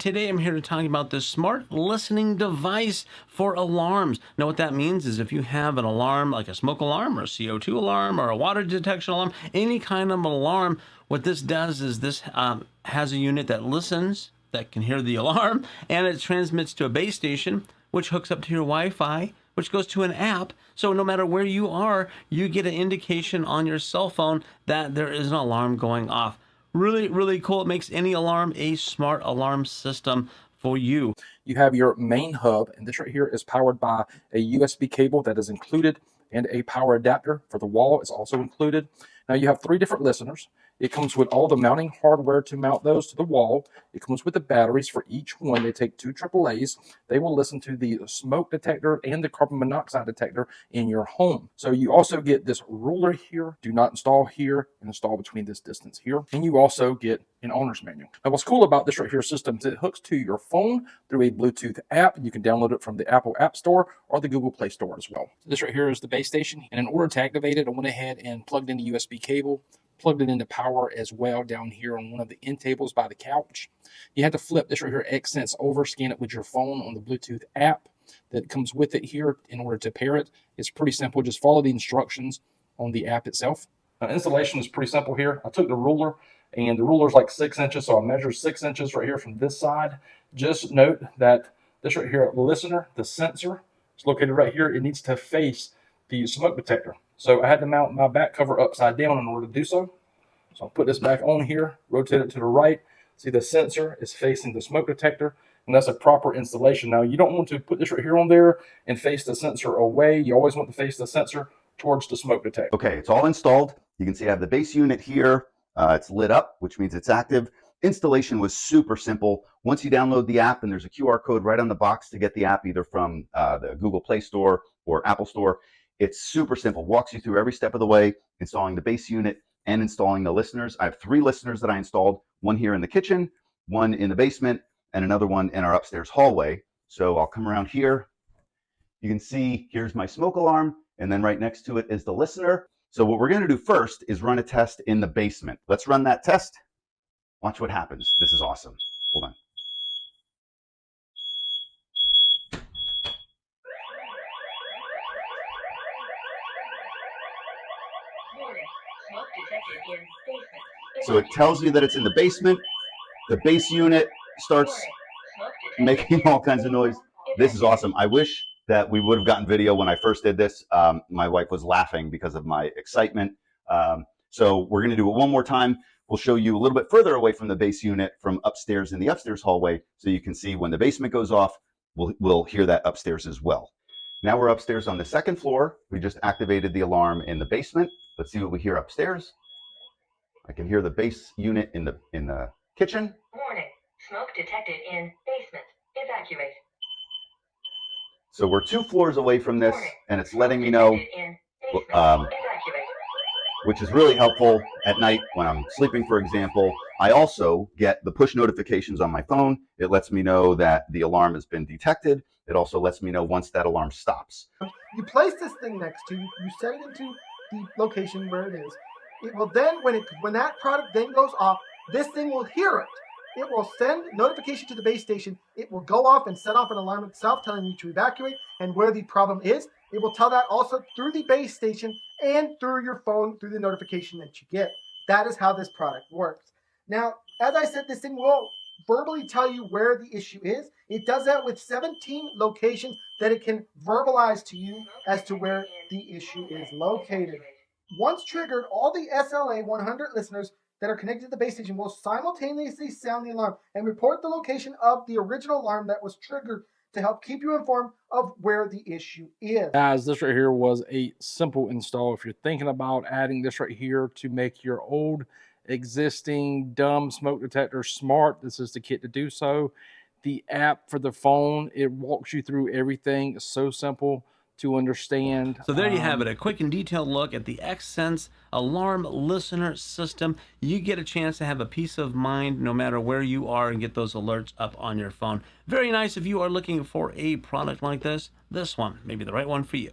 today I'm here to talk about the smart listening device for alarms. Now what that means is if you have an alarm like a smoke alarm or a CO2 alarm or a water detection alarm, any kind of alarm, what this does is this has a unit that listens, that can hear the alarm, and it transmits to a base station, which hooks up to your Wi-Fi, which goes to an app. So no matter where you are, you get an indication on your cell phone that there is an alarm going off. Really, really cool. It makes any alarm a smart alarm system for you. You have your main hub, and this right here is powered by a USB cable that is included, and a power adapter for the wall is also included. Now you have 3 different listeners. It comes with all the mounting hardware to mount those to the wall. It comes with the batteries for each one. They take 2 AAAs. They will listen to the smoke detector and the carbon monoxide detector in your home. So you also get this ruler here. Do not install here and install between this distance here. And you also get an owner's manual. Now what's cool about this right here system is it hooks to your phone through a Bluetooth app. You can download it from the Apple App Store or the Google Play Store as well. So this right here is the base station. And in order to activate it, I went ahead and plugged in the USB cable, plugged it into power as well down here on one of the end tables by the couch. You have to flip this right here, Xsense, over, scan it with your phone on the Bluetooth app that comes with it here in order to pair it. It's pretty simple. Just follow the instructions on the app itself. Installation is pretty simple here. I took the ruler, and the ruler is like 6 inches, so I measured 6 inches right here from this side. Just note that this right here, the listener, the sensor, is located right here. It needs to face the smoke detector. So I had to mount my back cover upside down in order to do so. So I'll put this back on here, rotate it to the right. See, the sensor is facing the smoke detector, and that's a proper installation. Now, you don't want to put this right here on there and face the sensor away. You always want to face the sensor towards the smoke detector. Okay, it's all installed. You can see I have the base unit here. It's lit up, which means it's active. Installation was super simple. Once you download the app, and there's a QR code right on the box to get the app either from the Google Play Store or Apple Store. It's super simple, walks you through every step of the way, installing the base unit and installing the listeners. I have 3 listeners that I installed, one here in the kitchen, one in the basement, and another one in our upstairs hallway. So I'll come around here. You can see here's my smoke alarm, and then right next to it is the listener. So what we're going to do first is run a test in the basement. Let's run that test. Watch what happens. This is awesome. Hold on. So it tells you that it's in the basement. The base unit starts making all kinds of noise. This is awesome. I wish that we would have gotten video when I first did this. My wife was laughing because of my excitement. So we're going to do it one more time. We'll show you a little bit further away from the base unit from upstairs in the upstairs hallway, so you can see when the basement goes off, we'll hear that upstairs as well. Now we're upstairs on the 2nd floor. We just activated the alarm in the basement. Let's see what we hear upstairs. I can hear the base unit in the kitchen. Warning, smoke detected in basement. Evacuate. So we're 2 floors away from this, and it's letting me know, which is really helpful at night when I'm sleeping, for example. I also get the push notifications on my phone. It lets me know that the alarm has been detected. It also lets me know once that alarm stops. You place this thing next to you, you set it into the location where it is. It will then, when that product then goes off, this thing will hear it. It will send notification to the base station. It will go off and set off an alarm itself telling you to evacuate and where the problem is. It will tell that also through the base station and through your phone through the notification that you get. That is how this product works. Now, as I said, this thing will verbally tell you where the issue is. It does that with 17 locations that it can verbalize to you as to where the issue is located. Once triggered, all the SLA 100 listeners that are connected to the base station will simultaneously sound the alarm and report the location of the original alarm that was triggered to help keep you informed of where the issue is. Guys, this right here was a simple install. If you're thinking about adding this right here to make your old existing dumb smoke detector smart, this is the kit to do so. The app for the phone, it walks you through everything. It's so simple to understand. So there you have it, a quick and detailed look at the Xsense alarm listener system. You get a chance to have a peace of mind no matter where you are and get those alerts up on your phone. Very nice if you are looking for a product like this. This one may be the right one for you.